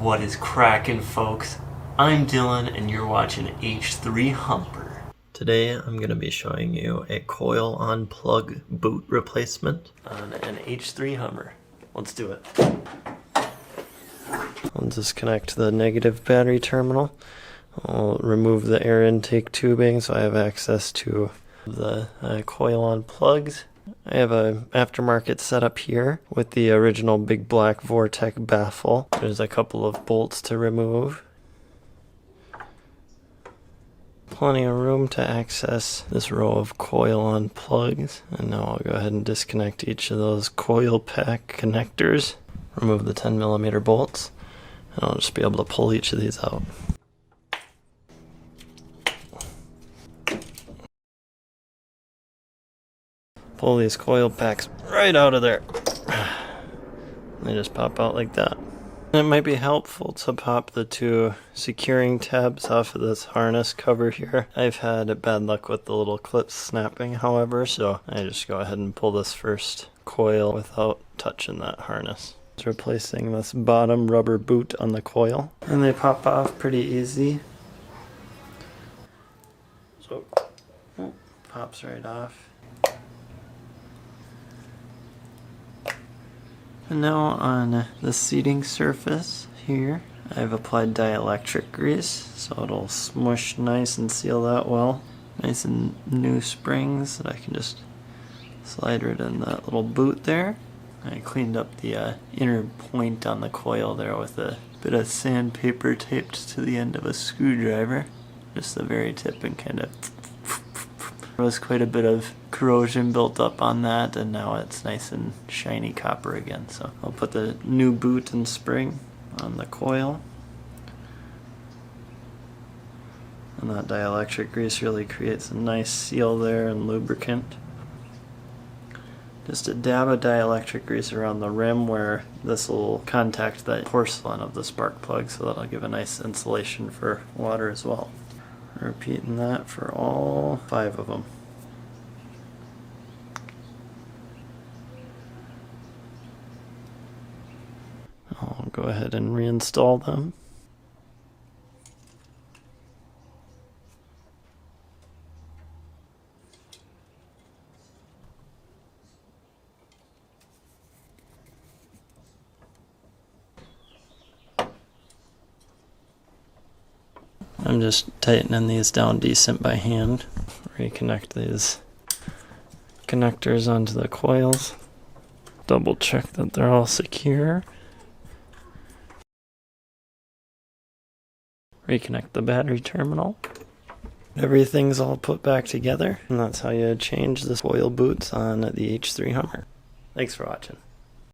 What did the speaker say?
What is crackin', folks? I'm Dylan and you're watching H3 Humper. Today I'm going to be showing you a coil on plug boot replacement on an H3 Hummer. Let's do it. I'll disconnect the negative battery terminal. I'll remove the air intake tubing so I have access to the coil on plugs. I have a aftermarket setup here with the original big black Vortec baffle. There's a couple of bolts to remove. Plenty of room to access this row of coil on plugs. And now I'll go ahead and disconnect each of those coil pack connectors. Remove the 10mm bolts. And I'll just be able to pull each of these out. Pull these coil packs right out of there. They just pop out like that. It might be helpful to pop the two securing tabs off of this harness cover here. I've had bad luck with the little clips snapping, however, so I just go ahead and pull this first coil without touching that harness. It's replacing this bottom rubber boot on the coil. And they pop off pretty easy. So, pops right off. And now on the seating surface here, I've applied dielectric grease, so it'll smush nice and seal that well. Nice and new springs that I can just slide right in that little boot there. I cleaned up the inner point on the coil there with a bit of sandpaper taped to the end of a screwdriver. Just the very tip, and kind of there was quite a bit of corrosion built up on that, and now it's nice and shiny copper again. So I'll put the new boot and spring on the coil. And that dielectric grease really creates a nice seal there and lubricant. Just a dab of dielectric grease around the rim where this will contact the porcelain of the spark plug, so that'll give a nice insulation for water as well. Repeating that for all 5 of them. I'll go ahead and reinstall them. I'm just tightening these down decent by hand. Reconnect these connectors onto the coils. Double check that they're all secure. Reconnect the battery terminal. Everything's all put back together, and that's how you change the coil boots on the H3 Hummer. Thanks for watching.